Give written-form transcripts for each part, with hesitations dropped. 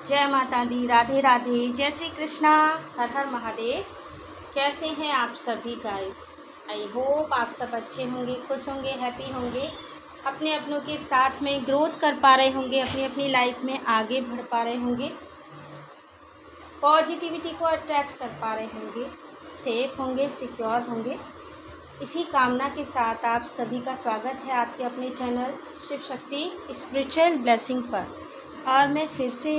जय माता दी, राधे राधे, जय श्री कृष्णा, हर हर महादेव। कैसे हैं आप सभी गाइस? आई होप आप सब अच्छे होंगे, खुश होंगे, हैप्पी होंगे, अपने अपनों के साथ में ग्रोथ कर पा रहे होंगे, अपनी अपनी लाइफ में आगे बढ़ पा रहे होंगे, पॉजिटिविटी को अट्रैक्ट कर पा रहे होंगे, सेफ होंगे, सिक्योर होंगे। इसी कामना के साथ आप सभी का स्वागत है आपके अपने channel Shiv Shakti spiritual blessing पर। और मैं फिर से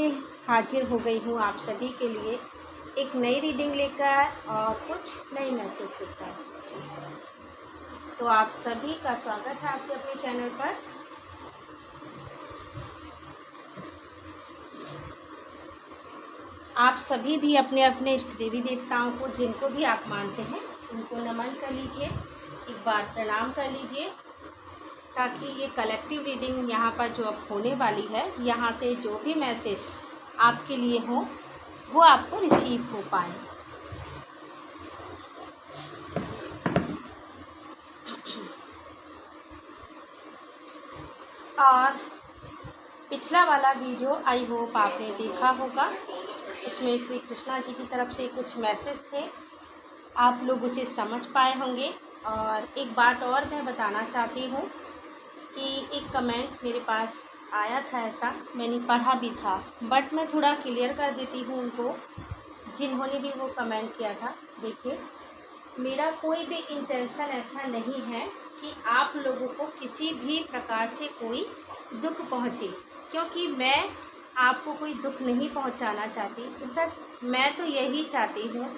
हाजिर हो गई हूँ आप सभी के लिए एक नई रीडिंग लेकर और कुछ नई मैसेज लेकर। तो आप सभी का स्वागत है आपके अपने चैनल पर। आप सभी भी अपने अपने इष्ट देवी देवताओं को, जिनको भी आप मानते हैं, उनको नमन कर लीजिए, एक बार प्रणाम कर लीजिए, ताकि ये कलेक्टिव रीडिंग यहाँ पर जो अब होने वाली है, यहाँ से जो भी मैसेज आपके लिए हो वो आपको रिसीव हो पाए। और पिछला वाला वीडियो आई होप आपने देखा होगा, उसमें श्री कृष्णा जी की तरफ से कुछ मैसेज थे, आप लोग उसे समझ पाए होंगे। और एक बात और मैं बताना चाहती हूँ कि एक कमेंट मेरे पास आया था, ऐसा मैंने पढ़ा भी था, बट मैं थोड़ा क्लियर कर देती हूँ उनको जिन्होंने भी वो कमेंट किया था। देखिए, मेरा कोई भी इंटेंशन ऐसा नहीं है कि आप लोगों को किसी भी प्रकार से कोई दुख पहुँचे, क्योंकि मैं आपको कोई दुख नहीं पहुँचाना चाहती। इनफैक्ट मैं तो यही चाहती हूँ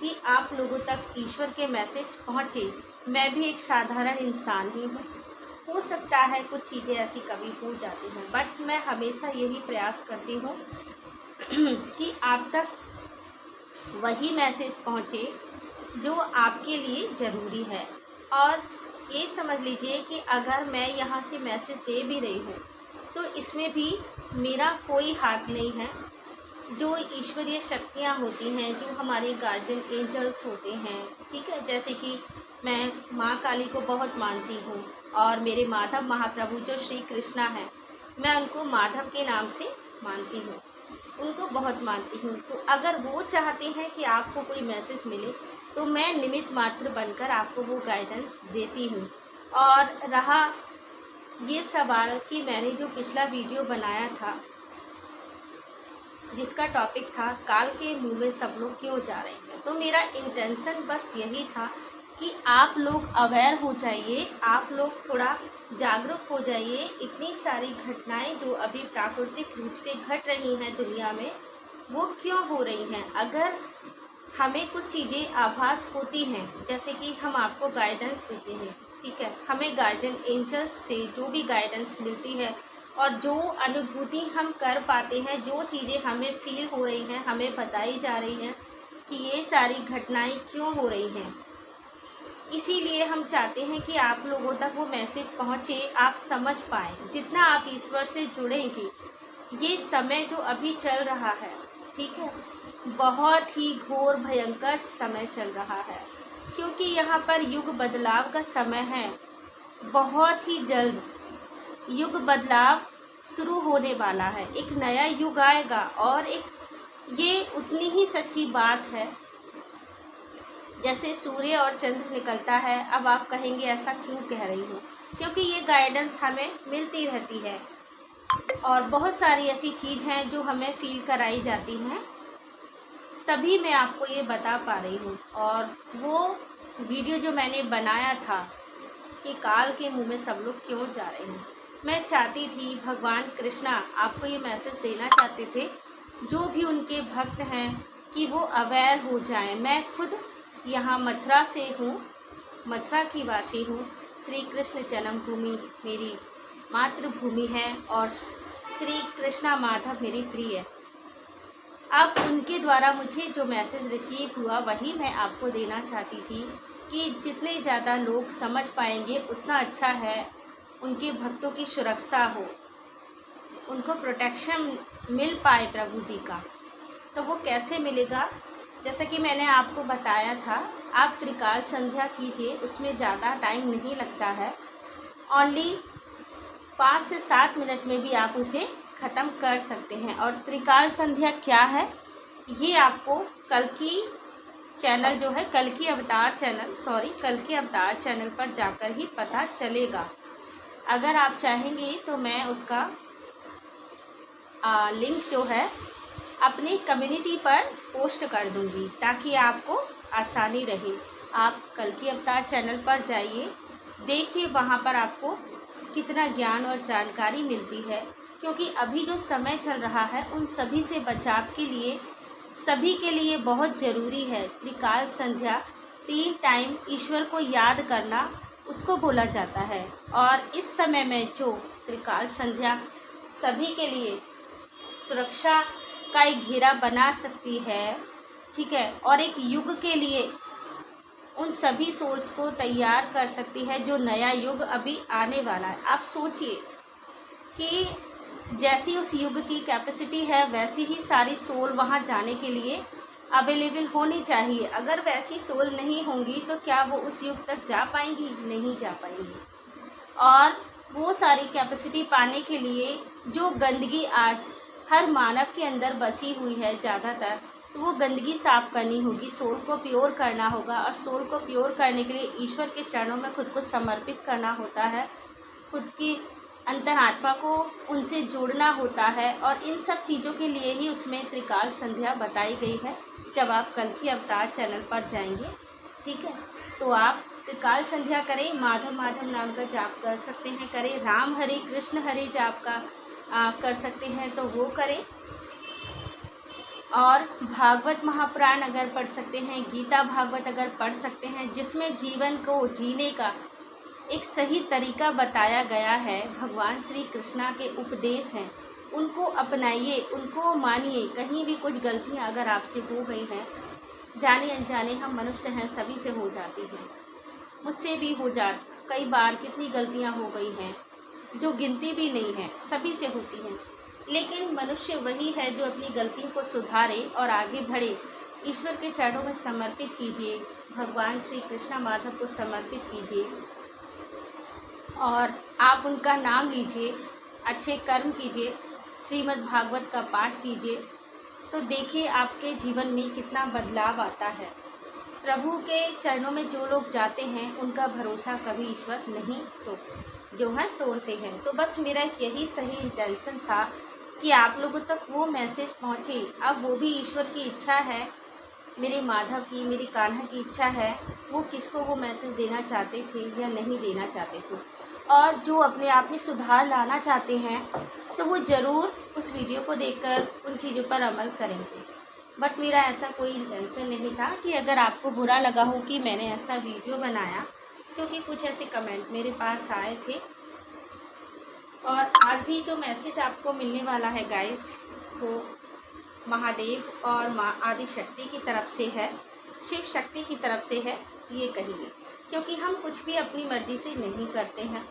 कि आप लोगों तक ईश्वर के मैसेज पहुँचे। मैं भी एक साधारण इंसान ही हूँ, हो सकता है कुछ चीज़ें ऐसी कभी हो जाती हैं, बट मैं हमेशा यही प्रयास करती हूँ कि आप तक वही मैसेज पहुँचे जो आपके लिए ज़रूरी है। और ये समझ लीजिए कि अगर मैं यहाँ से मैसेज दे भी रही हूँ तो इसमें भी मेरा कोई हाथ नहीं है। जो ईश्वरीय शक्तियाँ होती हैं, जो हमारे गार्डियन एंजल्स होते हैं, ठीक है, जैसे कि मैं माँ काली को बहुत मानती हूँ और मेरे माधव महाप्रभु जो श्री कृष्णा हैं, मैं उनको माधव के नाम से मानती हूँ, उनको बहुत मानती हूँ। तो अगर वो चाहते हैं कि आपको कोई मैसेज मिले तो मैं निमित्त मात्र बनकर आपको वो गाइडेंस देती हूँ। और रहा ये सवाल कि मैंने जो पिछला वीडियो बनाया था जिसका टॉपिक था काल के मुंह में सब लोग क्यों जा रहे हैं, तो मेरा इंटेंशन बस यही था कि आप लोग अवेयर हो जाइए, आप लोग थोड़ा जागरूक हो जाइए। इतनी सारी घटनाएं जो अभी प्राकृतिक रूप से घट रही हैं दुनिया में, वो क्यों हो रही हैं। अगर हमें कुछ चीज़ें आभास होती हैं, जैसे कि हम आपको गाइडेंस देते हैं, ठीक है, हमें गार्डियन एंजल से जो भी गाइडेंस मिलती है और जो अनुभूति हम कर पाते हैं, जो चीज़ें हमें फील हो रही हैं, हमें बताई जा रही हैं कि ये सारी घटनाएं क्यों हो रही हैं, इसीलिए हम चाहते हैं कि आप लोगों तक वो मैसेज पहुँचे, आप समझ पाएँ। जितना आप ईश्वर से जुड़ेंगे, ये समय जो अभी चल रहा है, ठीक है, बहुत ही घोर भयंकर समय चल रहा है, क्योंकि यहाँ पर युग बदलाव का समय है। बहुत ही जल्द युग बदलाव शुरू होने वाला है, एक नया युग आएगा। और एक ये उतनी ही सच्ची बात है जैसे सूर्य और चंद्र निकलता है। अब आप कहेंगे ऐसा क्यों कह रही हूँ, क्योंकि ये गाइडेंस हमें मिलती रहती है और बहुत सारी ऐसी चीज़ हैं जो हमें फील कराई जाती हैं, तभी मैं आपको ये बता पा रही हूँ। और वो वीडियो जो मैंने बनाया था कि काल के मुंह में सब लोग क्यों जा रहे हैं, मैं चाहती थी, भगवान कृष्णा आपको ये मैसेज देना चाहते थे, जो भी उनके भक्त हैं, कि वो अवेयर हो जाएं। मैं खुद यहाँ मथुरा से हूँ, मथुरा की वासी हूँ। श्री कृष्ण जन्मभूमि मेरी मातृभूमि है और श्री कृष्णा माधव मेरी प्रिय। अब उनके द्वारा मुझे जो मैसेज रिसीव हुआ वही मैं आपको देना चाहती थी कि जितने ज़्यादा लोग समझ पाएंगे उतना अच्छा है, उनके भक्तों की सुरक्षा हो, उनको प्रोटेक्शन मिल पाए प्रभु जी का। तो वो कैसे मिलेगा, जैसा कि मैंने आपको बताया था, आप त्रिकाल संध्या कीजिए, उसमें ज़्यादा टाइम नहीं लगता है, ओनली 5 से 7 मिनट में भी आप उसे ख़त्म कर सकते हैं। और त्रिकाल संध्या क्या है ये आपको कल की कल की अवतार चैनल पर जाकर ही पता चलेगा। अगर आप चाहेंगे तो मैं उसका लिंक जो है अपनी कम्युनिटी पर पोस्ट कर दूंगी ताकि आपको आसानी रहे। आप कल की अवतार चैनल पर जाइए, देखिए वहाँ पर आपको कितना ज्ञान और जानकारी मिलती है। क्योंकि अभी जो समय चल रहा है उन सभी से बचाव के लिए सभी के लिए बहुत ज़रूरी है त्रिकाल संध्या। 3 टाइम ईश्वर को याद करना उसको बोला जाता है। और इस समय में जो त्रिकाल संध्या सभी के लिए सुरक्षा का एक घेरा बना सकती है, ठीक है, और एक युग के लिए उन सभी सोल्स को तैयार कर सकती है जो नया युग अभी आने वाला है। आप सोचिए कि जैसी उस युग की कैपेसिटी है वैसी ही सारी सोल वहाँ जाने के लिए अवेलेबल होनी चाहिए। अगर वैसी सोल नहीं होंगी तो क्या वो उस युग तक जा पाएंगी? नहीं जा पाएंगी। और वो सारी कैपेसिटी पाने के लिए जो गंदगी आज हर मानव के अंदर बसी हुई है ज़्यादातर, तो वो गंदगी साफ़ करनी होगी, सोल को प्योर करना होगा। और सोल को प्योर करने के लिए ईश्वर के चरणों में खुद को समर्पित करना होता है, खुद की अंतरात्मा को उनसे जोड़ना होता है। और इन सब चीज़ों के लिए ही उसमें त्रिकाल संध्या बताई गई है। जब आप कल की अवतार चैनल पर जाएंगे, ठीक है, तो आप त्रिकाल संध्या करें, माधव माधव नाम का जाप कर सकते हैं, करें राम हरे कृष्ण हरे जाप का कर सकते हैं तो वो करें। और भागवत महापुराण अगर पढ़ सकते हैं, गीता भागवत अगर पढ़ सकते हैं, जिसमें जीवन को जीने का एक सही तरीका बताया गया है, भगवान श्री कृष्णा के उपदेश हैं, उनको अपनाइए, उनको मानिए। कहीं भी कुछ गलतियां अगर आपसे हो गई हैं, जाने अनजाने हम मनुष्य हैं, सभी से हो जाती हैं, मुझसे भी कई बार कितनी गलतियां हो गई हैं जो गिनती भी नहीं है, सभी से होती हैं। लेकिन मनुष्य वही है जो अपनी गलतियों को सुधारे और आगे बढ़े। ईश्वर के चरणों में समर्पित कीजिए, भगवान श्री कृष्ण माधव को समर्पित कीजिए और आप उनका नाम लीजिए, अच्छे कर्म कीजिए, श्रीमद् भागवत का पाठ कीजिए, तो देखिए आपके जीवन में कितना बदलाव आता है। प्रभु के चरणों में जो लोग जाते हैं उनका भरोसा कभी ईश्वर नहीं तोड़ते हैं। तो बस मेरा यही सही इंटेंशन था कि आप लोगों तक वो मैसेज पहुँचे। अब वो भी ईश्वर की इच्छा है, मेरे माधव की, मेरी कान्हा की इच्छा है, वो किसको वो मैसेज देना चाहते थे या नहीं देना चाहते थे। और जो अपने आप में सुधार लाना चाहते हैं तो वो ज़रूर उस वीडियो को देखकर उन चीज़ों पर अमल करेंगे। बट मेरा ऐसा कोई इंटेंशन नहीं था कि अगर आपको बुरा लगा हो कि मैंने ऐसा वीडियो बनाया, क्योंकि कुछ ऐसे कमेंट मेरे पास आए थे। और आज भी जो मैसेज आपको मिलने वाला है गाइस, वो महादेव और माँ आदि शक्ति की तरफ से है, शिव शक्ति की तरफ से है, ये कहिए। क्योंकि हम कुछ भी अपनी मर्ज़ी से नहीं करते हैं,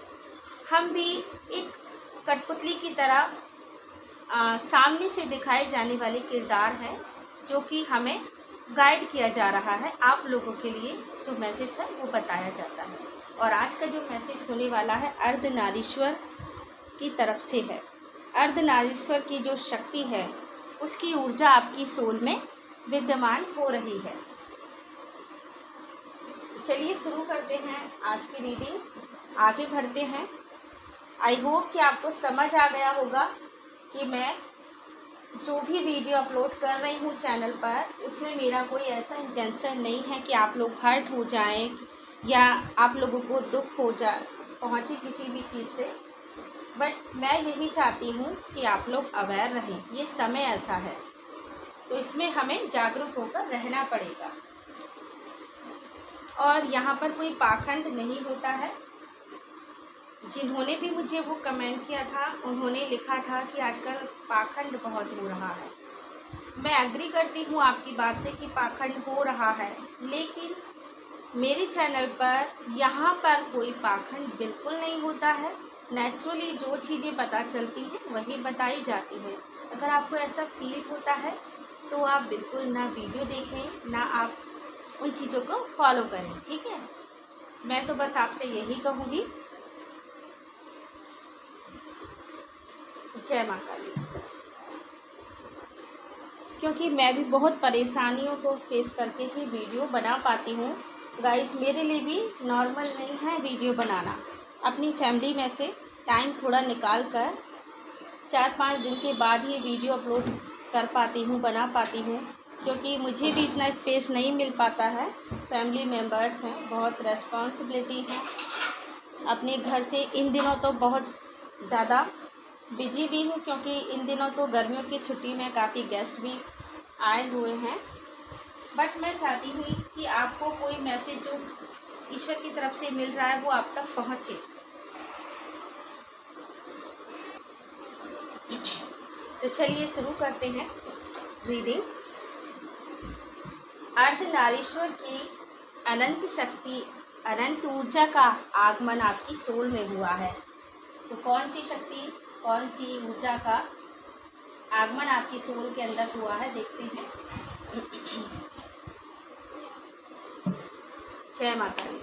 हम भी एक कठपुतली की तरह सामने से दिखाए जाने वाले किरदार हैं, जो कि हमें गाइड किया जा रहा है। आप लोगों के लिए जो मैसेज है वो बताया जाता है। और आज का जो मैसेज होने वाला है अर्धनारीश्वर की तरफ से है। अर्धनारीश्वर की जो शक्ति है उसकी ऊर्जा आपकी सोल में विद्यमान हो रही है। चलिए शुरू करते हैं आज की रीडिंग, आगे बढ़ते हैं। आई होप कि आपको समझ आ गया होगा कि मैं जो भी वीडियो अपलोड कर रही हूँ चैनल पर, उसमें मेरा कोई ऐसा इंटेंशन नहीं है कि आप लोग हर्ट हो जाएं या आप लोगों को दुख पहुँचे किसी भी चीज़ से। बट मैं यही चाहती हूँ कि आप लोग अवेयर रहें। ये समय ऐसा है तो इसमें हमें जागरूक होकर रहना पड़ेगा। और यहाँ पर कोई पाखंड नहीं होता है। जिन्होंने भी मुझे वो कमेंट किया था उन्होंने लिखा था कि आजकल पाखंड बहुत हो रहा है। मैं एग्री करती हूँ आपकी बात से कि पाखंड हो रहा है, लेकिन मेरे चैनल पर यहाँ पर कोई पाखंड बिल्कुल नहीं होता है। नेचुरली जो चीज़ें पता चलती हैं वही बताई जाती हैं। अगर आपको ऐसा फील होता है तो आप बिल्कुल ना वीडियो देखें, ना आप उन चीज़ों को फॉलो करें, ठीक है। मैं तो बस आपसे यही कहूँगी, जय माँ काली। क्योंकि मैं भी बहुत परेशानियों को फेस करके ही वीडियो बना पाती हूँ गाइस। मेरे लिए भी नॉर्मल नहीं है वीडियो बनाना। अपनी फैमिली में से टाइम थोड़ा निकाल कर 4-5 दिन के बाद ही वीडियो अपलोड कर पाती हूँ, बना पाती हूँ, क्योंकि मुझे भी इतना स्पेस नहीं मिल पाता है। फैमिली मेम्बर्स हैं, बहुत रेस्पॉन्सिबिलिटी है अपने घर से। इन दिनों तो बहुत ज़्यादा बिजी भी हूँ, क्योंकि इन दिनों तो गर्मियों की छुट्टी में काफ़ी गेस्ट भी आए हुए हैं। बट मैं चाहती हूँ कि आपको कोई मैसेज जो ईश्वर की तरफ से मिल रहा है वो आप तक पहुँचे। तो चलिए शुरू करते हैं रीडिंग। अर्धनारीश्वर की अनंत शक्ति, अनंत ऊर्जा का आगमन आपकी सोल में हुआ है। तो कौन सी शक्ति, कौन सी ऊर्जा का आगमन आपकी सोल के अंदर हुआ है, देखते हैं। जय माता दी।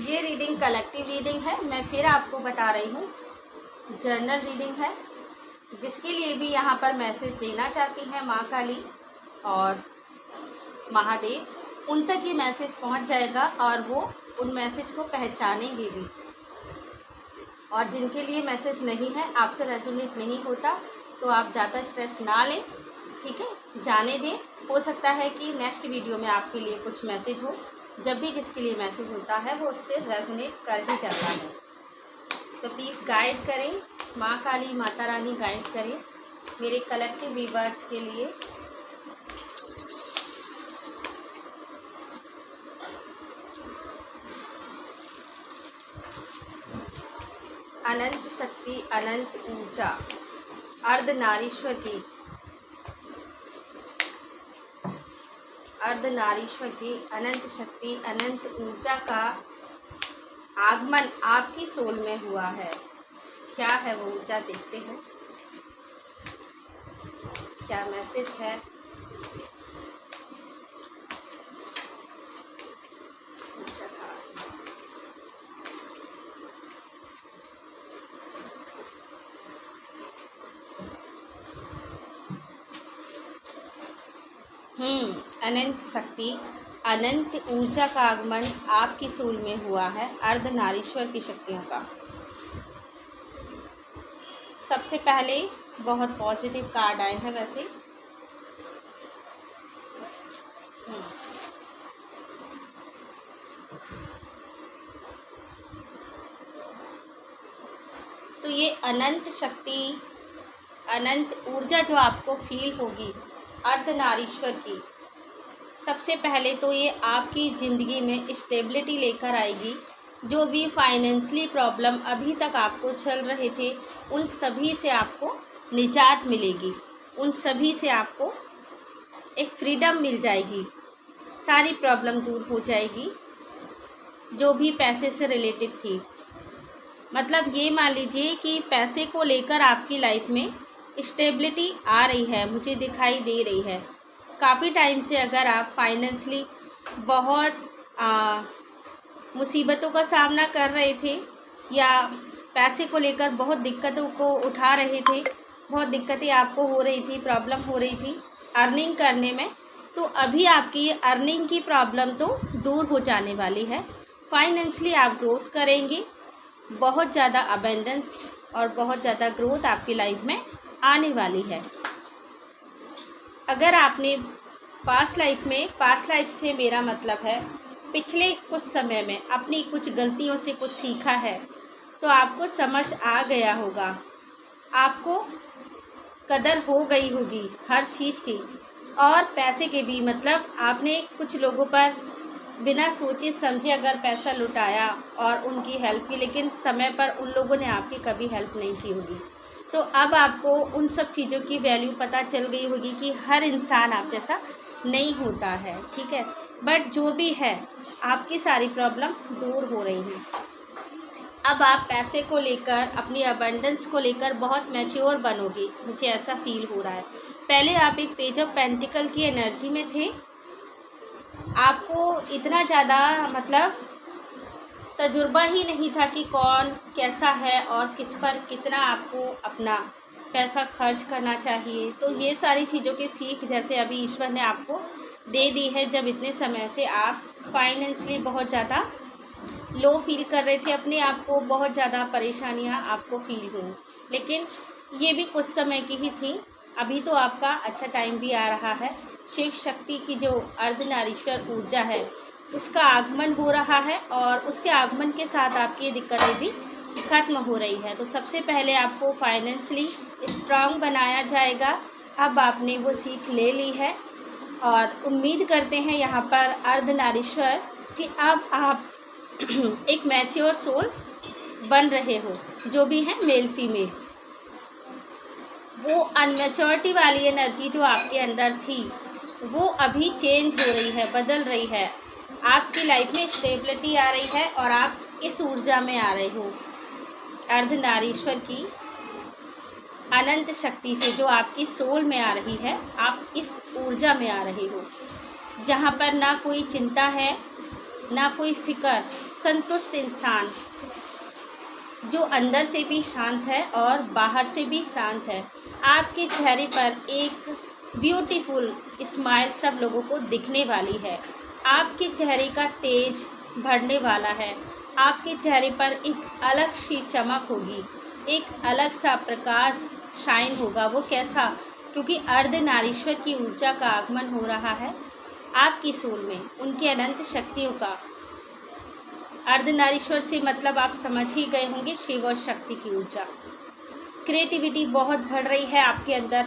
ये रीडिंग कलेक्टिव रीडिंग है। मैं फिर आपको बता रही हूँ, जर्नल रीडिंग है। जिसके लिए भी यहाँ पर मैसेज देना चाहती हैं माँ काली और महादेव, उन तक ये मैसेज पहुँच जाएगा और वो उन मैसेज को पहचानेंगे भी। और जिनके लिए मैसेज नहीं है, आपसे रेजोनेट नहीं होता, तो आप ज़्यादा स्ट्रेस ना लें, ठीक है, जाने दें। हो सकता है कि नेक्स्ट वीडियो में आपके लिए कुछ मैसेज हो। जब भी जिसके लिए मैसेज होता है वो उससे रेजोनेट कर ही जाता है। तो प्लीज़ गाइड करें, माँ काली माता रानी गाइड करें मेरे कलेक्टिव व्यूअर्स के लिए। अनंत शक्ति, अनंत ऊर्जा, अर्धनारीश्वर की, अर्धनारीश्वर की अनंत शक्ति, अनंत ऊर्जा का आगमन आपकी सोल में हुआ है। क्या है वो ऊर्जा, देखते हैं क्या मैसेज है। अनंत शक्ति, अनंत ऊर्जा का आगमन आपकी सोल में हुआ है, अर्धनारीश्वर की शक्तियों का। सबसे पहले बहुत पॉजिटिव कार्ड आए हैं वैसे। तो ये अनंत शक्ति, अनंत ऊर्जा जो आपको फील होगी अर्धनारीश्वर की, सबसे पहले तो ये आपकी ज़िंदगी में स्टेबिलिटी लेकर आएगी। जो भी फाइनेंशियली प्रॉब्लम अभी तक आपको चल रहे थे, उन सभी से आपको निजात मिलेगी, उन सभी से आपको एक फ्रीडम मिल जाएगी, सारी प्रॉब्लम दूर हो जाएगी जो भी पैसे से रिलेटेड थी। मतलब ये मान लीजिए कि पैसे को लेकर आपकी लाइफ में स्टेबिलिटी आ रही है, मुझे दिखाई दे रही है। काफ़ी टाइम से अगर आप फाइनेंशियली बहुत मुसीबतों का सामना कर रहे थे या पैसे को लेकर बहुत दिक्कतों को उठा रहे थे, बहुत दिक्कतें आपको हो रही थी, प्रॉब्लम हो रही थी अर्निंग करने में, तो अभी आपकी ये अर्निंग की प्रॉब्लम तो दूर हो जाने वाली है। फाइनेंशियली आप ग्रोथ करेंगे, बहुत ज़्यादा अबेंडेंस और बहुत ज़्यादा ग्रोथ आपकी लाइफ में आने वाली है। अगर आपने पास्ट लाइफ से मेरा मतलब है पिछले कुछ समय में अपनी कुछ गलतियों से कुछ सीखा है, तो आपको समझ आ गया होगा, आपको कदर हो गई होगी हर चीज़ की, और पैसे के भी। मतलब आपने कुछ लोगों पर बिना सोचे समझे अगर पैसा लुटाया और उनकी हेल्प की, लेकिन समय पर उन लोगों ने आपकी कभी हेल्प नहीं की होगी। तो अब आपको उन सब चीज़ों की वैल्यू पता चल गई होगी कि हर इंसान आप जैसा नहीं होता है, ठीक है। बट जो भी है, आपकी सारी प्रॉब्लम दूर हो रही हैं। अब आप पैसे को लेकर, अपनी अबंडेंस को लेकर बहुत मैच्योर बनोगे, मुझे ऐसा फील हो रहा है। पहले आप एक पेज ऑफ पेंटिकल की एनर्जी में थे, आपको इतना ज़्यादा मतलब तजुर्बा ही नहीं था कि कौन कैसा है और किस पर कितना आपको अपना पैसा खर्च करना चाहिए। तो ये सारी चीज़ों की सीख जैसे अभी ईश्वर ने आपको दे दी है, जब इतने समय से आप फाइनेंशियली बहुत ज़्यादा लो फील कर रहे थे, अपने आप को बहुत ज़्यादा परेशानियां आपको फील हुई, लेकिन ये भी कुछ समय की ही थी। अभी तो आपका अच्छा टाइम भी आ रहा है। शिव शक्ति की जो अर्धनारीश्वर ऊर्जा है उसका आगमन हो रहा है और उसके आगमन के साथ आपकी ये दिक्कतें भी खत्म हो रही है। तो सबसे पहले आपको फाइनेंशियली स्ट्रांग बनाया जाएगा। अब आपने वो सीख ले ली है और उम्मीद करते हैं यहाँ पर अर्धनारीश्वर कि अब आप एक मैच्योर सोल बन रहे हो, जो भी है मेल फीमेल। वो अनमेच्योरिटी वाली एनर्जी जो आपके अंदर थी वो अभी चेंज हो रही है, बदल रही है। आपकी लाइफ में स्टेबिलिटी आ रही है और आप इस ऊर्जा में आ रहे हो अर्धनारीश्वर की अनंत शक्ति से, जो आपकी सोल में आ रही है। आप इस ऊर्जा में आ रहे हो जहाँ पर ना कोई चिंता है, ना कोई फिक्र, संतुष्ट इंसान जो अंदर से भी शांत है और बाहर से भी शांत है। आपके चेहरे पर एक ब्यूटीफुल स्माइल सब लोगों को दिखने वाली है। आपके चेहरे का तेज बढ़ने वाला है। आपके चेहरे पर एक अलग सी चमक होगी, एक अलग सा प्रकाश शाइन होगा। वो कैसा? क्योंकि अर्धनारीश्वर की ऊर्जा का आगमन हो रहा है आपकी सोल में, उनकी अनंत शक्तियों का। अर्धनारीश्वर से मतलब आप समझ ही गए होंगे, शिव और शक्ति की ऊर्जा। क्रिएटिविटी बहुत बढ़ रही है आपके अंदर।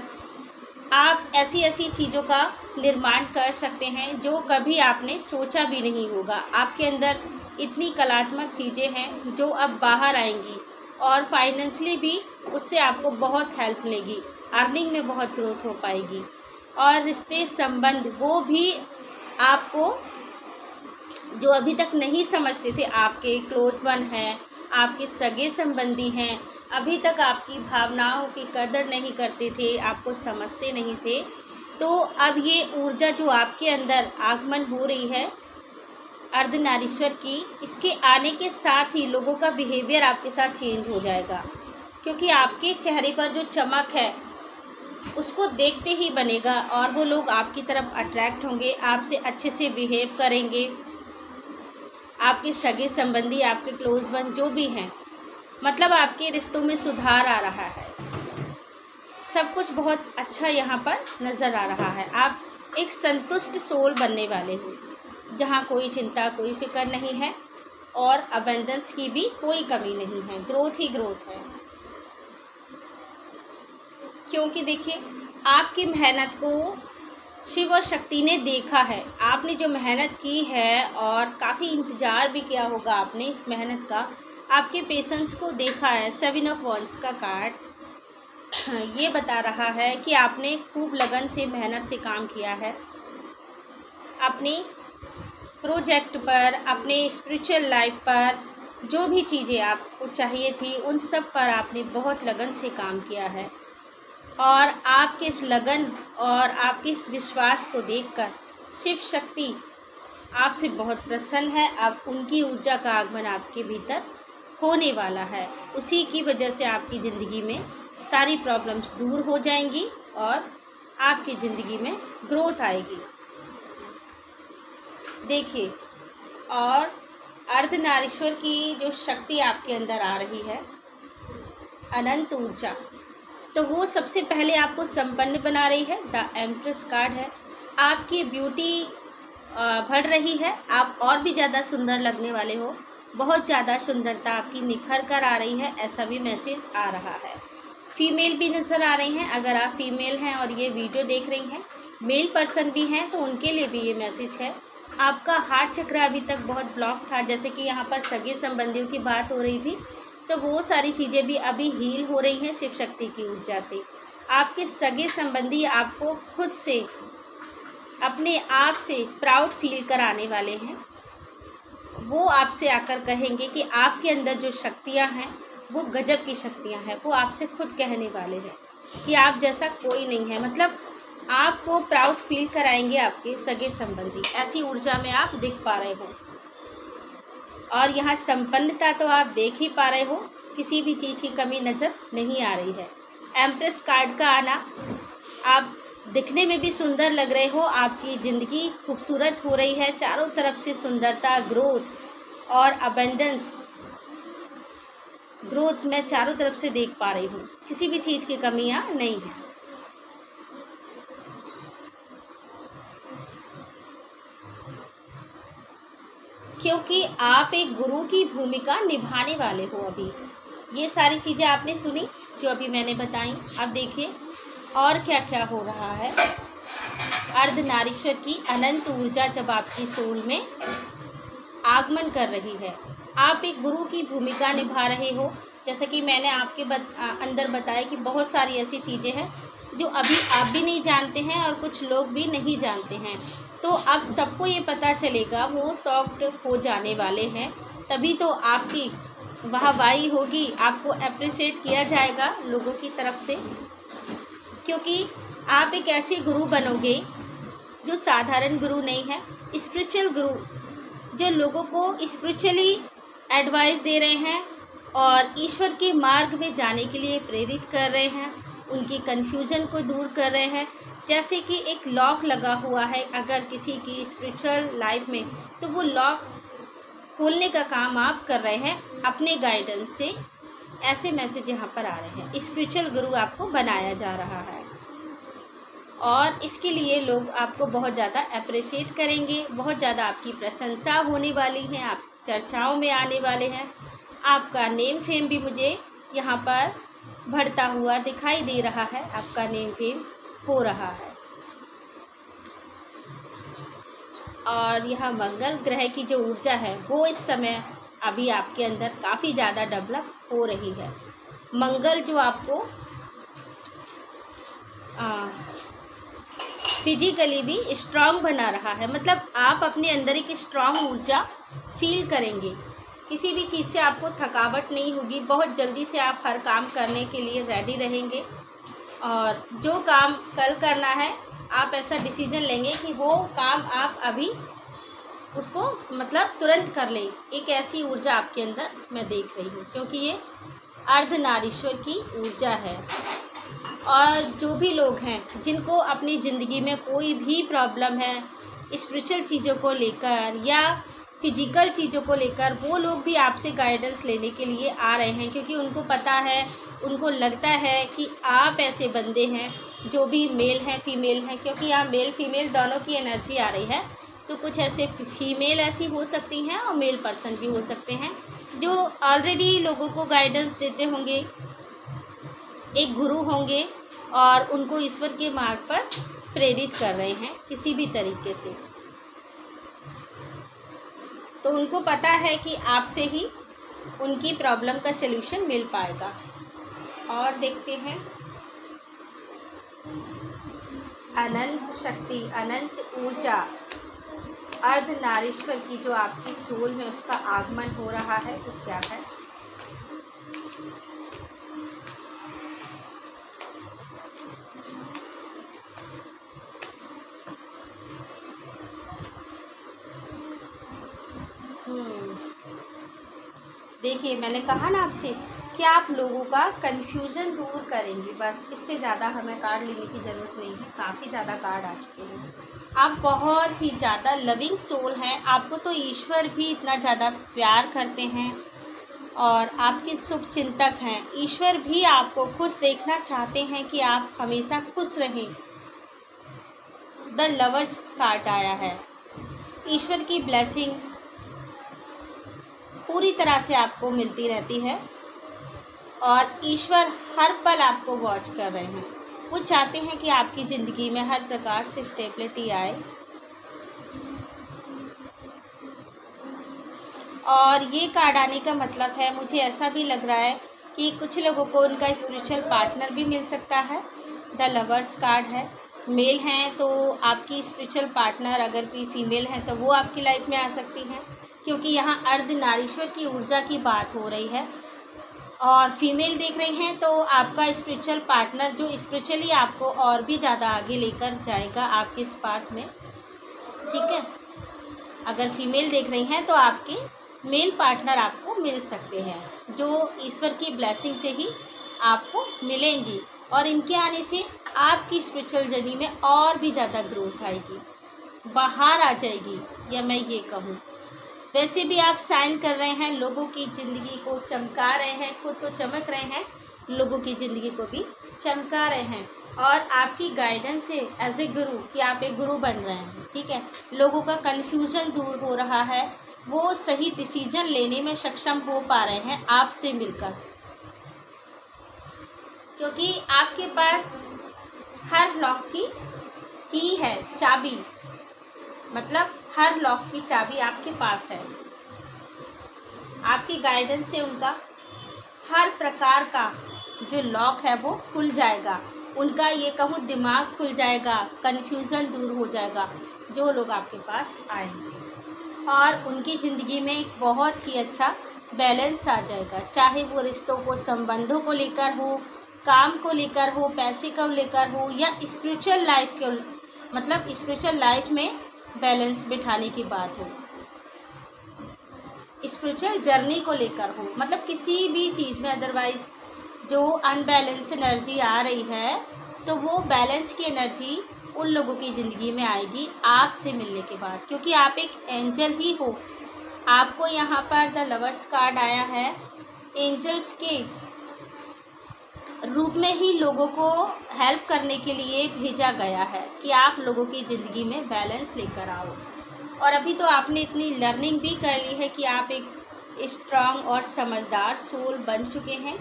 आप ऐसी ऐसी चीज़ों का निर्माण कर सकते हैं जो कभी आपने सोचा भी नहीं होगा। आपके अंदर इतनी कलात्मक चीज़ें हैं जो अब बाहर आएंगी और फाइनेंशियली भी उससे आपको बहुत हेल्प मिलेगी। अर्निंग में बहुत ग्रोथ हो पाएगी और रिश्ते संबंध वो भी आपको जो अभी तक नहीं समझते थे, आपके क्लोज वन हैं, आपके सगे संबंधी हैं, अभी तक आपकी भावनाओं की कदर नहीं करते थे, आपको समझते नहीं थे, तो अब ये ऊर्जा जो आपके अंदर आगमन हो रही है अर्धनारीश्वर की, इसके आने के साथ ही लोगों का बिहेवियर आपके साथ चेंज हो जाएगा। क्योंकि आपके चेहरे पर जो चमक है उसको देखते ही बनेगा और वो लोग आपकी तरफ अट्रैक्ट होंगे, आपसे अच्छे से बिहेव करेंगे। आपके सगे संबंधी, आपके क्लोज वन जो भी हैं, मतलब आपके रिश्तों में सुधार आ रहा है। सब कुछ बहुत अच्छा यहाँ पर नज़र आ रहा है। आप एक संतुष्ट सोल बनने वाले हो जहाँ कोई चिंता, कोई फिक्र नहीं है और अबंडेंस की भी कोई कमी नहीं है। ग्रोथ ही ग्रोथ है। क्योंकि देखिए, आपकी मेहनत को शिव और शक्ति ने देखा है। आपने जो मेहनत की है और काफ़ी इंतज़ार भी किया होगा आपने इस मेहनत का, आपके पेशेंस को देखा है। 7 ऑफ वॉन्ड्स का कार्ड ये बता रहा है कि आपने खूब लगन से, मेहनत से काम किया है अपने प्रोजेक्ट पर, अपने स्पिरिचुअल लाइफ पर। जो भी चीज़ें आपको चाहिए थी उन सब पर आपने बहुत लगन से काम किया है और आपके इस लगन और आपके इस विश्वास को देखकर शिव शक्ति आपसे बहुत प्रसन्न है। अब उनकी ऊर्जा का आगमन आपके भीतर होने वाला है। उसी की वजह से आपकी ज़िंदगी में सारी प्रॉब्लम्स दूर हो जाएंगी और आपकी ज़िंदगी में ग्रोथ आएगी। देखिए, और अर्धनारीश्वर की जो शक्ति आपके अंदर आ रही है, अनंत ऊर्जा, तो वो सबसे पहले आपको संपन्न बना रही है। द एम्प्रेस कार्ड है। आपकी ब्यूटी बढ़ रही है, आप और भी ज़्यादा सुंदर लगने वाले हो। बहुत ज़्यादा सुंदरता आपकी निखर कर आ रही है, ऐसा भी मैसेज आ रहा है। फीमेल भी नज़र आ रही हैं। अगर आप फीमेल हैं और ये वीडियो देख रही हैं, मेल पर्सन भी हैं, तो उनके लिए भी ये मैसेज है। आपका हार्ट चक्र अभी तक बहुत ब्लॉक था, जैसे कि यहाँ पर सगे संबंधियों की बात हो रही थी, तो वो सारी चीज़ें भी अभी हील हो रही हैं शिव शक्ति की ऊर्जा से। आपके सगे संबंधी आपको खुद से, अपने आप से प्राउड फील कराने वाले हैं। वो आपसे आकर कहेंगे कि आपके अंदर जो शक्तियाँ हैं वो गजब की शक्तियाँ हैं। वो आपसे खुद कहने वाले हैं कि आप जैसा कोई नहीं है। मतलब आपको प्राउड फील कराएंगे आपके सगे संबंधी। ऐसी ऊर्जा में आप दिख पा रहे हो। और यहाँ संपन्नता तो आप देख ही पा रहे हो, किसी भी चीज़ की कमी नज़र नहीं आ रही है। एम्प्रेस कार्ड का आना, आप दिखने में भी सुंदर लग रहे हो, आपकी ज़िंदगी खूबसूरत हो रही है, चारों तरफ से सुंदरता, ग्रोथ और अबंडेंस, ग्रोथ मैं चारों तरफ से देख पा रही हूँ, किसी भी चीज़ की कमियाँ नहीं है। क्योंकि आप एक गुरु की भूमिका निभाने वाले हो। अभी ये सारी चीज़ें आपने सुनी जो अभी मैंने बताई। अब देखिए और क्या क्या हो रहा है। अर्धनारीश्वर की अनंत ऊर्जा जब आपकी सोल में आगमन कर रही है, आप एक गुरु की भूमिका निभा रहे हो। जैसा कि मैंने आपके अंदर बताया कि बहुत सारी ऐसी चीज़ें हैं जो अभी आप भी नहीं जानते हैं और कुछ लोग भी नहीं जानते हैं। तो अब सबको ये पता चलेगा, वो सॉफ्ट हो जाने वाले हैं, तभी तो आपकी वाहवाही होगी, आपको अप्रिशिएट किया जाएगा लोगों की तरफ से। क्योंकि आप एक ऐसे गुरु बनोगे जो साधारण गुरु नहीं है, स्पिरिचुअल गुरु, जो लोगों को स्पिरिचुअली एडवाइस दे रहे हैं और ईश्वर के मार्ग में जाने के लिए प्रेरित कर रहे हैं, उनकी कन्फ्यूजन को दूर कर रहे हैं। जैसे कि एक लॉक लगा हुआ है अगर किसी की स्पिरिचुअल लाइफ में, तो वो लॉक खोलने का काम आप कर रहे हैं अपने गाइडेंस से। ऐसे मैसेज यहाँ पर आ रहे हैं। स्पिरिचुअल गुरु आपको बनाया जा रहा है और इसके लिए लोग आपको बहुत ज़्यादा अप्रिशिएट करेंगे, बहुत ज़्यादा आपकी प्रशंसा होने वाली है, आप चर्चाओं में आने वाले हैं। आपका नेम फेम भी मुझे यहाँ पर बढ़ता हुआ दिखाई दे रहा है, आपका नेम फेम हो रहा है। और यह मंगल ग्रह की जो ऊर्जा है वो इस समय अभी आपके अंदर काफ़ी ज़्यादा डेवलप हो रही है। मंगल जो आपको फिजिकली भी स्ट्रांग बना रहा है, मतलब आप अपने अंदर एक स्ट्रांग ऊर्जा फील करेंगे। किसी भी चीज़ से आपको थकावट नहीं होगी, बहुत जल्दी से आप हर काम करने के लिए रेडी रहेंगे और जो काम कल करना है आप ऐसा डिसीजन लेंगे कि वो काम आप अभी उसको मतलब तुरंत कर लें। एक ऐसी ऊर्जा आपके अंदर मैं देख रही हूँ, क्योंकि ये अर्धनारीश्वर की ऊर्जा है। और जो भी लोग हैं जिनको अपनी ज़िंदगी में कोई भी प्रॉब्लम है स्पिरिचुअल चीज़ों को लेकर या फिजिकल चीज़ों को लेकर, वो लोग भी आपसे गाइडेंस लेने के लिए आ रहे हैं, क्योंकि उनको पता है, उनको लगता है कि आप ऐसे बंदे हैं जो भी मेल हैं फीमेल हैं, क्योंकि यहाँ मेल फीमेल दोनों की एनर्जी आ रही है। तो कुछ ऐसे फीमेल ऐसी हो सकती हैं और मेल पर्सन भी हो सकते हैं जो ऑलरेडी लोगों को गाइडेंस देते होंगे, एक गुरु होंगे और उनको ईश्वर के मार्ग पर प्रेरित कर रहे हैं किसी भी तरीके से। तो उनको पता है कि आपसे ही उनकी प्रॉब्लम का सलूशन मिल पाएगा। और देखते हैं अनंत शक्ति, अनंत ऊर्जा, अर्धनारीश्वर की जो आपकी सोल में उसका आगमन हो रहा है वो क्या है। देखिए मैंने कहा ना आपसे कि आप लोगों का कन्फ्यूज़न दूर करेंगे, बस इससे ज़्यादा हमें कार्ड लेने की ज़रूरत नहीं है। काफ़ी ज़्यादा कार्ड आ चुके हैं। आप बहुत ही ज़्यादा लविंग सोल हैं, आपको तो ईश्वर भी इतना ज़्यादा प्यार करते हैं और आपके शुभ चिंतक हैं। ईश्वर भी आपको खुश देखना चाहते हैं कि आप हमेशा खुश रहें। द लवर्स कार्ड आया है। ईश्वर की ब्लेसिंग पूरी तरह से आपको मिलती रहती है और ईश्वर हर पल आपको वॉच कर रहे हैं। वो चाहते हैं कि आपकी ज़िंदगी में हर प्रकार से स्टेबिलिटी आए। और ये कार्ड आने का मतलब है, मुझे ऐसा भी लग रहा है कि कुछ लोगों को उनका स्पिरिचुअल पार्टनर भी मिल सकता है। द लवर्स कार्ड है। मेल हैं तो आपकी स्पिरिचुअल पार्टनर, अगर कोई फीमेल है तो वो आपकी लाइफ में आ सकती हैं, क्योंकि यहाँ अर्धनारीश्वर की ऊर्जा की बात हो रही है। और फीमेल देख रही हैं तो आपका स्पिरिचुअल पार्टनर जो स्पिरिचुअली आपको और भी ज़्यादा आगे लेकर जाएगा आपके इस पाथ में, ठीक है। अगर फीमेल देख रही हैं तो आपके मेल पार्टनर आपको मिल सकते हैं, जो ईश्वर की ब्लेसिंग से ही आपको मिलेंगी। और इनके आने से आपकी स्पिरिचुअल जर्नी में और भी ज़्यादा ग्रोथ आएगी, बाहर आ जाएगी, या मैं ये कहूँ। वैसे भी आप साइन कर रहे हैं, लोगों की ज़िंदगी को चमका रहे हैं, खुद तो चमक रहे हैं, लोगों की ज़िंदगी को भी चमका रहे हैं। और आपकी गाइडेंस से एज ए गुरु, कि आप एक गुरु बन रहे हैं, ठीक है। लोगों का कन्फ्यूज़न दूर हो रहा है, वो सही डिसीजन लेने में सक्षम हो पा रहे हैं आपसे मिलकर, क्योंकि आपके पास हर लॉक की है चाबी, मतलब हर लॉक की चाबी आपके पास है। आपकी गाइडेंस से उनका हर प्रकार का जो लॉक है वो खुल जाएगा, उनका ये कहूँ दिमाग खुल जाएगा, कन्फ्यूज़न दूर हो जाएगा, जो लोग आपके पास आएंगे। और उनकी ज़िंदगी में एक बहुत ही अच्छा बैलेंस आ जाएगा, चाहे वो रिश्तों को, संबंधों को लेकर हो, काम को लेकर हो, पैसे को लेकर हो, या स्पिरिचुअल लाइफ के, मतलब स्पिरिचुअल लाइफ में बैलेंस बिठाने की बात हो, स्पिरिचुअल जर्नी को लेकर हो, मतलब किसी भी चीज़ में। अदरवाइज़ जो अनबैलेंस एनर्जी आ रही है, तो वो बैलेंस की एनर्जी उन लोगों की ज़िंदगी में आएगी आपसे मिलने के बाद, क्योंकि आप एक एंजल ही हो। आपको यहाँ पर द लवर्स कार्ड आया है, एंजल्स के रूप में ही लोगों को हेल्प करने के लिए भेजा गया है, कि आप लोगों की ज़िंदगी में बैलेंस लेकर आओ। और अभी तो आपने इतनी लर्निंग भी कर ली है कि आप एक स्ट्रांग और समझदार सोल बन चुके हैं।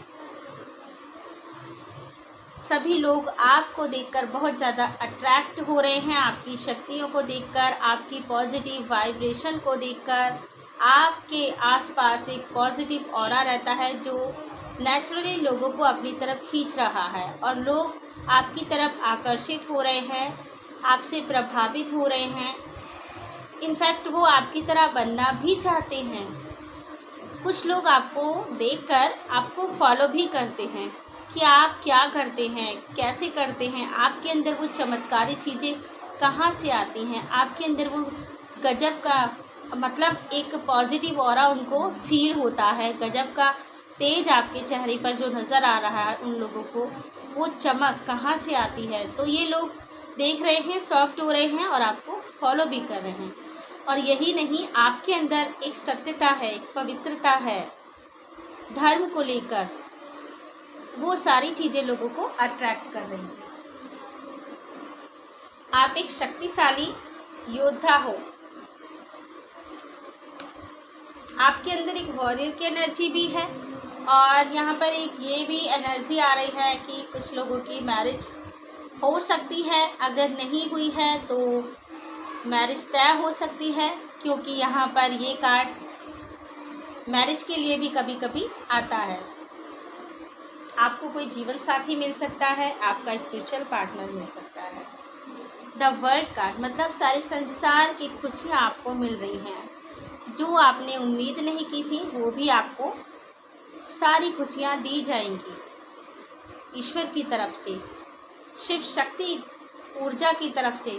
सभी लोग आपको देखकर बहुत ज़्यादा अट्रैक्ट हो रहे हैं, आपकी शक्तियों को देखकर, आपकी पॉजिटिव वाइब्रेशन को देखकर। आपके आसपास एक पॉजिटिव ऑरा रहता है, जो नेचुरली लोगों को अपनी तरफ खींच रहा है, और लोग आपकी तरफ आकर्षित हो रहे हैं, आपसे प्रभावित हो रहे हैं। इनफैक्ट वो आपकी तरह बनना भी चाहते हैं। कुछ लोग आपको देखकर आपको फॉलो भी करते हैं कि आप क्या करते हैं, कैसे करते हैं, आपके अंदर वो चमत्कारी चीज़ें कहाँ से आती हैं, आपके अंदर वो गजब का, मतलब एक पॉजिटिव ऑरा उनको फील होता है, गजब का तेज आपके चेहरे पर जो नज़र आ रहा है उन लोगों को, वो चमक कहाँ से आती है। तो ये लोग देख रहे हैं, शॉक्ड हो रहे हैं, और आपको फॉलो भी कर रहे हैं। और यही नहीं, आपके अंदर एक सत्यता है, एक पवित्रता है, धर्म को लेकर, वो सारी चीज़ें लोगों को अट्रैक्ट कर रही हैं। आप एक शक्तिशाली योद्धा हो, आपके अंदर एक वॉरियर की एनर्जी भी है। और यहाँ पर एक ये भी एनर्जी आ रही है कि कुछ लोगों की मैरिज हो सकती है, अगर नहीं हुई है तो मैरिज तय हो सकती है, क्योंकि यहाँ पर ये कार्ड मैरिज के लिए भी कभी कभी आता है। आपको कोई जीवन साथी मिल सकता है, आपका स्पिरिचुअल पार्टनर मिल सकता है। द वर्ल्ड कार्ड मतलब सारे संसार की खुशियाँ आपको मिल रही हैं, जो आपने उम्मीद नहीं की थी वो भी आपको सारी खुशियाँ दी जाएंगी ईश्वर की तरफ से, शिव शक्ति ऊर्जा की तरफ से।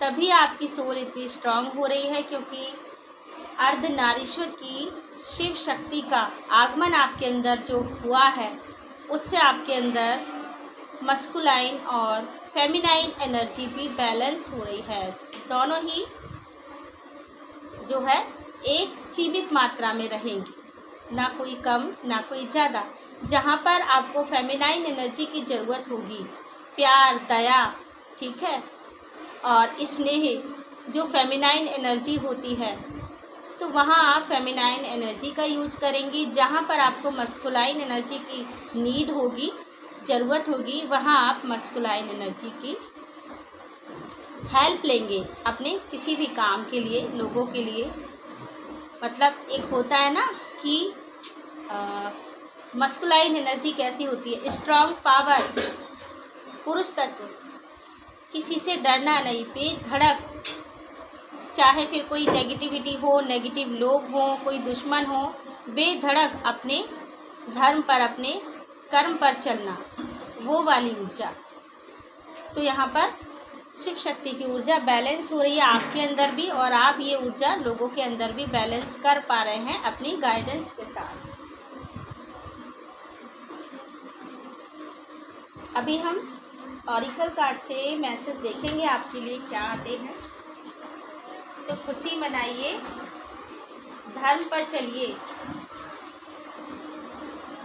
तभी आपकी सोल इतनी स्ट्रांग हो रही है, क्योंकि अर्धनारीश्वर की शिव शक्ति का आगमन आपके अंदर जो हुआ है, उससे आपके अंदर मस्कुलाइन और फेमिनाइन एनर्जी भी बैलेंस हो रही है। दोनों ही जो है एक सीमित मात्रा में रहेंगी, ना कोई कम ना कोई ज़्यादा। जहाँ पर आपको फेमिनाइन एनर्जी की ज़रूरत होगी, प्यार, दया, ठीक है, और स्नेह जो फेमिनाइन एनर्जी होती है, तो वहाँ आप फेमिनाइन एनर्जी का यूज़ करेंगी। जहाँ पर आपको मस्कुलाइन एनर्जी की नीड होगी, ज़रूरत होगी, वहाँ आप मस्कुलाइन एनर्जी की हेल्प लेंगे अपने किसी भी काम के लिए, लोगों के लिए। मतलब एक होता है ना कि मस्कुलाइन एनर्जी कैसी होती है, स्ट्रॉन्ग पावर, पुरुष तत्व, किसी से डरना नहीं, बेधड़क, चाहे फिर कोई नेगेटिविटी हो, नेगेटिव लोग हों, कोई दुश्मन हो, बेधड़क अपने धर्म पर, अपने कर्म पर चलना, वो वाली ऊर्जा। तो यहाँ पर शिव शक्ति की ऊर्जा बैलेंस हो रही है आपके अंदर भी, और आप ये ऊर्जा लोगों के अंदर भी बैलेंस कर पा रहे हैं अपनी गाइडेंस के साथ। अभी हम ऑरिकल कार्ड से मैसेज देखेंगे आपके लिए क्या आते हैं। तो खुशी मनाइए, धर्म पर चलिए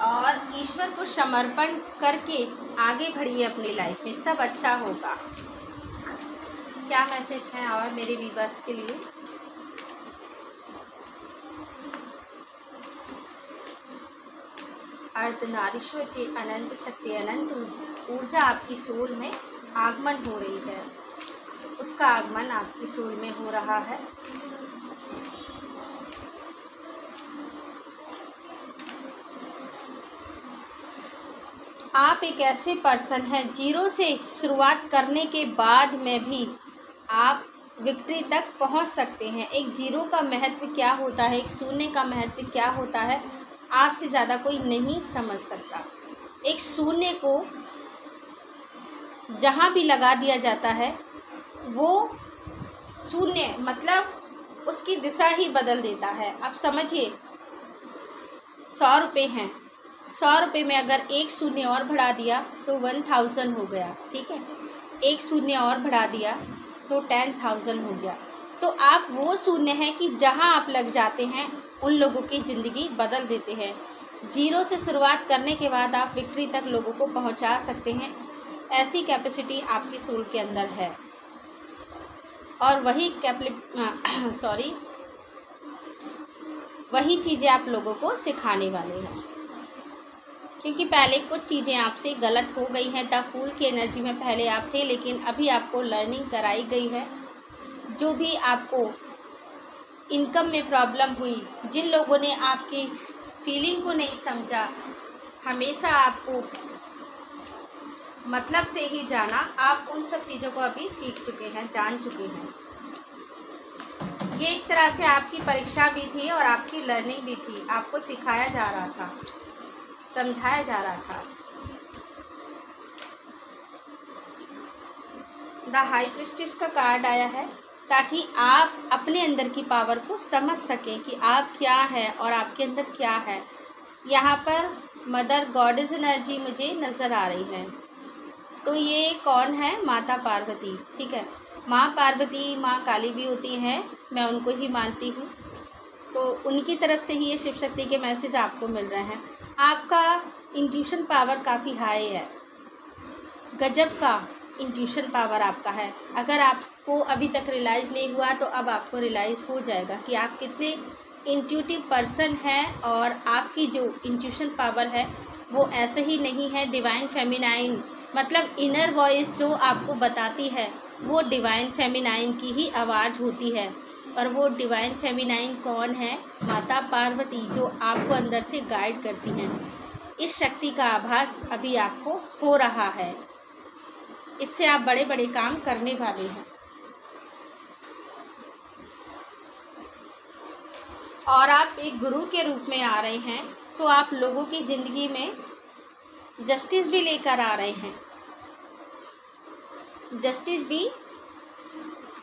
और ईश्वर को समर्पण करके आगे बढ़िए अपनी लाइफ में, सब अच्छा होगा। क्या मैसेज है और मेरे व्यूअर्स के लिए? अर्धनारीश्वर की अनंत शक्ति, अनंत ऊर्जा आपकी सोल में आगमन हो रही है, उसका आगमन आपकी सोल में हो रहा है। आप एक ऐसे पर्सन हैं जीरो से शुरुआत करने के बाद में भी आप विक्ट्री तक पहुंच सकते हैं। एक जीरो का महत्व क्या होता है, एक शून्य का महत्व क्या होता है, आपसे ज़्यादा कोई नहीं समझ सकता। एक शून्य को जहाँ भी लगा दिया जाता है वो शून्य मतलब उसकी दिशा ही बदल देता है। अब समझिए 100 रुपये हैं, 100 रुपये में अगर एक शून्य और बढ़ा दिया तो 1000 हो गया, ठीक है। एक शून्य और बढ़ा दिया तो 10,000 हो गया। तो आप वो शून्य हैं कि जहां आप लग जाते हैं उन लोगों की ज़िंदगी बदल देते हैं। जीरो से शुरुआत करने के बाद आप विक्ट्री तक लोगों को पहुंचा सकते हैं, ऐसी कैपेसिटी आपकी सोल के अंदर है। और वही चीज़ें आप लोगों को सिखाने वाले हैं, क्योंकि पहले कुछ चीज़ें आपसे गलत हो गई हैं। तब फूल की एनर्जी में पहले आप थे, लेकिन अभी आपको लर्निंग कराई गई है। जो भी आपको इनकम में प्रॉब्लम हुई, जिन लोगों ने आपकी फीलिंग को नहीं समझा, हमेशा आपको मतलब से ही जाना, आप उन सब चीज़ों को अभी सीख चुके हैं, जान चुके हैं। ये एक तरह से आपकी परीक्षा भी थी और आपकी लर्निंग भी थी। आपको सिखाया जा रहा था, समझाया जा रहा था। द हाई प्रीस्टेस का कार्ड आया है ताकि आप अपने अंदर की पावर को समझ सकें कि आप क्या है और आपके अंदर क्या है। यहाँ पर मदर गॉडेस एनर्जी मुझे नज़र आ रही है। तो ये कौन है? माता पार्वती, ठीक है। माँ पार्वती, माँ काली भी होती हैं, मैं उनको ही मानती हूँ। तो उनकी तरफ से ही ये शिव शक्ति के मैसेज आपको मिल रहे हैं। आपका इंट्यूशन पावर काफ़ी हाई है, गजब का इंट्यूशन पावर आपका है। अगर आपको अभी तक रियलाइज़ नहीं हुआ तो अब आपको रियलाइज़ हो जाएगा कि आप कितने इंट्यूटिव पर्सन हैं। और आपकी जो इंट्यूशन पावर है वो ऐसे ही नहीं है डिवाइन फेमिनाइन, मतलब इनर वॉइस जो आपको बताती है वो डिवाइन फेमिनाइन की ही आवाज़ होती है। और वो डिवाइन फेमिनाइन कौन है? माता पार्वती, जो आपको अंदर से गाइड करती हैं। इस शक्ति का आभास अभी आपको हो रहा है, इससे आप बड़े बड़े काम करने वाले हैं। और आप एक गुरु के रूप में आ रहे हैं, तो आप लोगों की ज़िंदगी में जस्टिस भी लेकर आ रहे हैं। जस्टिस भी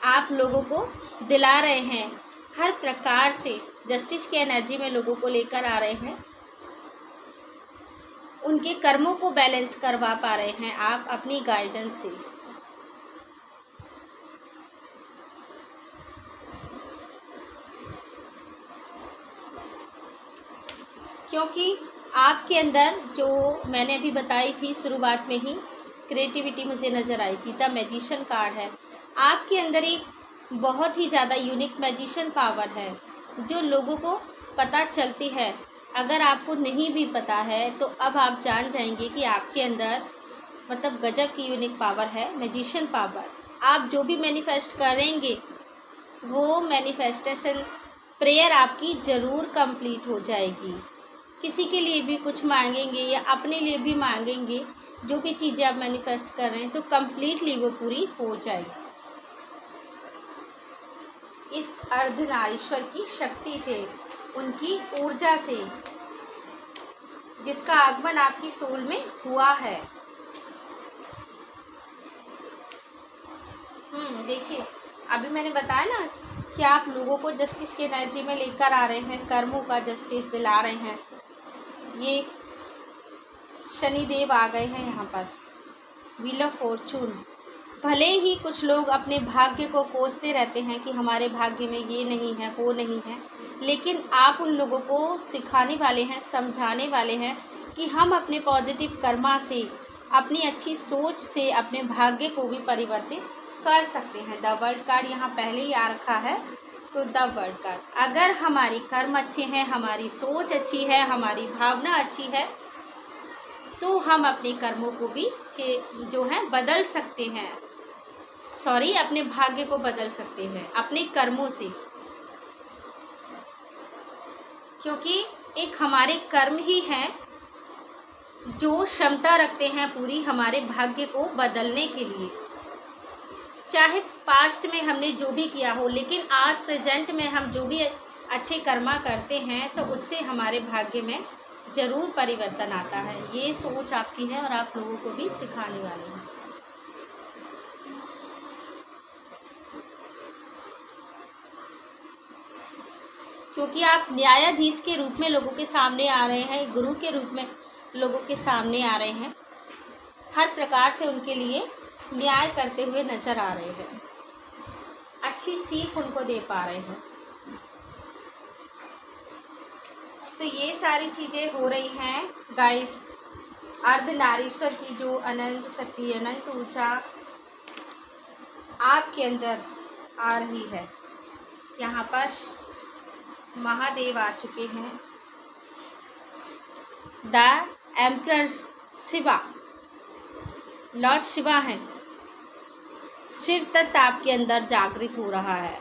आप लोगों को दिला रहे हैं, हर प्रकार से जस्टिस की एनर्जी में लोगों को लेकर आ रहे हैं। उनके कर्मों को बैलेंस करवा पा रहे हैं आप अपनी गाइडेंस से। क्योंकि आपके अंदर जो मैंने अभी बताई थी शुरुआत में ही, क्रिएटिविटी मुझे नज़र आई थी। द मैजिशियन कार्ड है। आपके अंदर एक बहुत ही ज़्यादा यूनिक मैजिशियन पावर है जो लोगों को पता चलती है। अगर आपको नहीं भी पता है तो अब आप जान जाएंगे कि आपके अंदर मतलब गजब की यूनिक पावर है, मैजिशियन पावर। आप जो भी मैनिफेस्ट करेंगे वो मैनिफेस्टेशन प्रेयर आपकी ज़रूर कंप्लीट हो जाएगी। किसी के लिए भी कुछ मांगेंगे या अपने लिए भी मांगेंगे, जो भी चीज़ें आप मैनिफेस्ट कर रहे हैं तो कंप्लीटली वो पूरी हो जाएगी। इस अर्धनारीश्वर की शक्ति से, उनकी ऊर्जा से, जिसका आगमन आपकी सोल में हुआ है। देखिए अभी मैंने बताया ना कि आप लोगों को जस्टिस की एनर्जी में लेकर आ रहे हैं, कर्मों का जस्टिस दिला रहे हैं। ये शनिदेव आ गए हैं यहाँ पर, व्हील ऑफ फॉर्चून। भले ही कुछ लोग अपने भाग्य को कोसते रहते हैं कि हमारे भाग्य में ये नहीं है, वो नहीं है, लेकिन आप उन लोगों को सिखाने वाले हैं, समझाने वाले हैं कि हम अपने पॉजिटिव कर्मा से, अपनी अच्छी सोच से अपने भाग्य को भी परिवर्तित कर सकते हैं। द वर्ल्ड कार्ड यहाँ पहले ही आ रखा है, तो द वर्ल्ड कार्ड, अगर हमारी कर्म अच्छे हैं, हमारी सोच अच्छी है, हमारी भावना अच्छी है, तो हम अपने कर्मों को भी जो है बदल सकते हैं। अपने भाग्य को बदल सकते हैं अपने कर्मों से, क्योंकि एक हमारे कर्म ही हैं जो क्षमता रखते हैं पूरी हमारे भाग्य को बदलने के लिए। चाहे पास्ट में हमने जो भी किया हो, लेकिन आज प्रेजेंट में हम जो भी अच्छे कर्मा करते हैं तो उससे हमारे भाग्य में ज़रूर परिवर्तन आता है। ये सोच आपकी है और आप लोगों को भी सिखाने वाले हैं। क्योंकि आप न्यायाधीश के रूप में लोगों के सामने आ रहे हैं, गुरु के रूप में लोगों के सामने आ रहे हैं, हर प्रकार से उनके लिए न्याय करते हुए नज़र आ रहे हैं, अच्छी सीख उनको दे पा रहे हैं। तो ये सारी चीज़ें हो रही हैं गाइस। अर्धनारीश्वर की जो अनंत शक्ति, अनंत ऊर्जा आपके अंदर आ रही है। यहाँ पर महादेव आ चुके हैं, the emperor Shiva, Lord Shiva हैं। शिव तत्व आपके अंदर जागृत हो रहा है।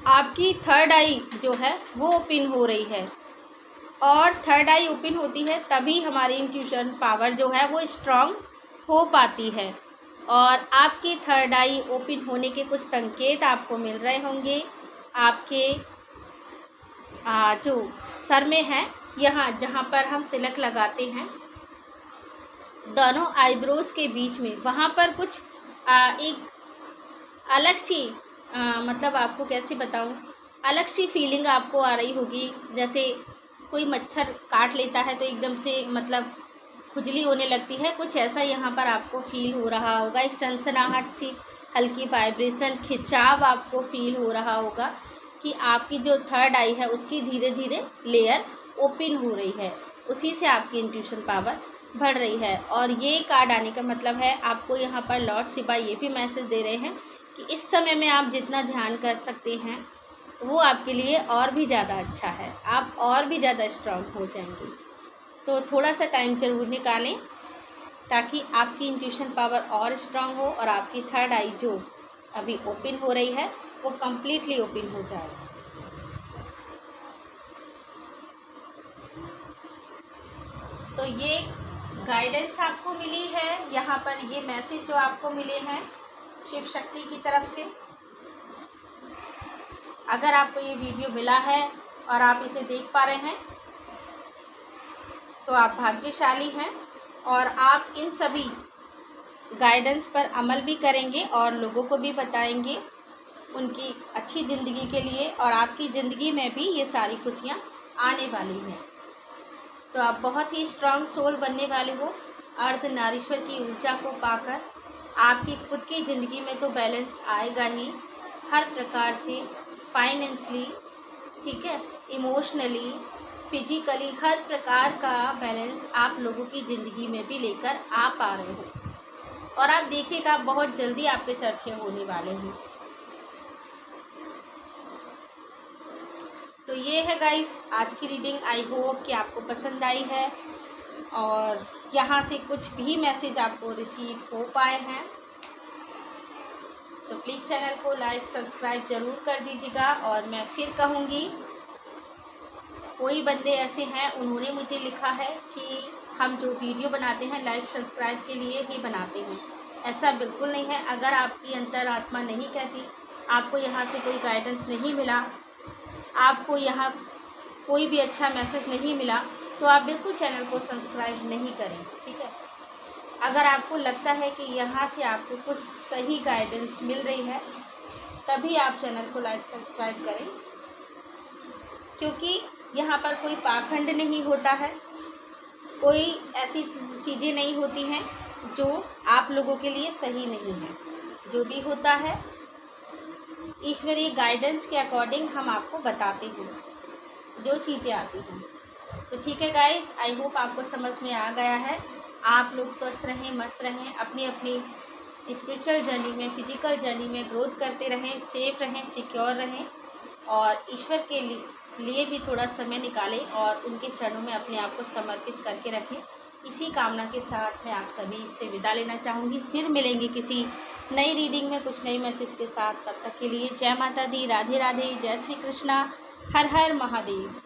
आपकी थर्ड आई जो है वो ओपन हो रही है, और थर्ड आई ओपन होती है तभी हमारी इंट्यूशन पावर जो है वो स्ट्रांग हो पाती है। और आपकी थर्ड आई ओपन होने के कुछ संकेत आपको मिल रहे होंगे। आपके जो सर में है, यहाँ जहाँ पर हम तिलक लगाते हैं, दोनों आईब्रोज के बीच में, वहाँ पर कुछ एक अलग सी मतलब आपको कैसे बताऊँ, अलग सी फीलिंग आपको आ रही होगी। जैसे कोई मच्छर काट लेता है तो एकदम से मतलब खुजली होने लगती है, कुछ ऐसा यहाँ पर आपको फील हो रहा होगा। एक सनसनाहट सी, हल्की वाइब्रेशन, खिंचाव आपको फील हो रहा होगा कि आपकी जो थर्ड आई है उसकी धीरे धीरे लेयर ओपन हो रही है, उसी से आपकी इंट्यूशन पावर बढ़ रही है। और ये कार्ड आने का मतलब है आपको यहाँ पर लॉर्ड शिवा ये भी मैसेज दे रहे हैं कि इस समय में आप जितना ध्यान कर सकते हैं वो आपके लिए और भी ज़्यादा अच्छा है, आप और भी ज़्यादा स्ट्रांग हो जाएंगे। तो थोड़ा सा टाइम ज़रूर निकालें ताकि आपकी इंट्यूशन पावर और स्ट्रांग हो और आपकी थर्ड आई जो अभी ओपन हो रही है वो कम्प्लीटली ओपन हो जाए। तो ये गाइडेंस आपको मिली है, यहाँ पर ये मैसेज जो आपको मिले हैं शिव शक्ति की तरफ से। अगर आपको ये वीडियो मिला है और आप इसे देख पा रहे हैं तो आप भाग्यशाली हैं, और आप इन सभी गाइडेंस पर अमल भी करेंगे और लोगों को भी बताएंगे उनकी अच्छी ज़िंदगी के लिए, और आपकी ज़िंदगी में भी ये सारी खुशियाँ आने वाली हैं। तो आप बहुत ही स्ट्रांग सोल बनने वाले हो। अर्धनारीश्वर की ऊर्जा को पाकर आपकी खुद की ज़िंदगी में तो बैलेंस आएगा ही, हर प्रकार से, फाइनेंशली, ठीक है, इमोशनली, फिजिकली, हर प्रकार का बैलेंस आप लोगों की ज़िंदगी में भी लेकर आ पा रहे हो। और आप देखिएगा बहुत जल्दी आपके चर्चे होने वाले हैं। तो ये है गाइस आज की रीडिंग। आई होप कि आपको पसंद आई है और यहाँ से कुछ भी मैसेज आपको रिसीव हो पाए हैं। तो प्लीज़ चैनल को लाइक सब्सक्राइब ज़रूर कर दीजिएगा। और मैं फिर कहूँगी, कोई बंदे ऐसे हैं उन्होंने मुझे लिखा है कि हम जो वीडियो बनाते हैं लाइक सब्सक्राइब के लिए ही बनाते हैं। ऐसा बिल्कुल नहीं है। अगर आपकी अंतरात्मा नहीं कहती, आपको यहाँ से कोई गाइडेंस नहीं मिला, आपको यहाँ कोई भी अच्छा मैसेज नहीं मिला, तो आप बिल्कुल चैनल को सब्सक्राइब नहीं करें, ठीक है। अगर आपको लगता है कि यहाँ से आपको कुछ सही गाइडेंस मिल रही है, तभी आप चैनल को लाइक सब्सक्राइब करें, क्योंकि यहाँ पर कोई पाखंड नहीं होता है, कोई ऐसी चीज़ें नहीं होती हैं जो आप लोगों के लिए सही नहीं है। जो भी होता है ईश्वरीय गाइडेंस के अकॉर्डिंग हम आपको बताते हैं जो चीज़ें आती हैं। तो ठीक है गाइस, आई होप आपको समझ में आ गया है। आप लोग स्वस्थ रहें, मस्त रहें, अपनी अपनी स्पिरिचुअल जर्नी में, फिजिकल जर्नी में ग्रोथ करते रहें, सेफ रहें, सिक्योर रहें और ईश्वर के लिए भी थोड़ा समय निकालें और उनके चरणों में अपने आप को समर्पित करके रखें। इसी कामना के साथ मैं आप सभी से विदा लेना चाहूँगी। फिर मिलेंगे किसी नई रीडिंग में कुछ नई मैसेज के साथ। तब तक के लिए जय माता दी, राधे राधे, जय श्री कृष्णा, हर हर महादेव।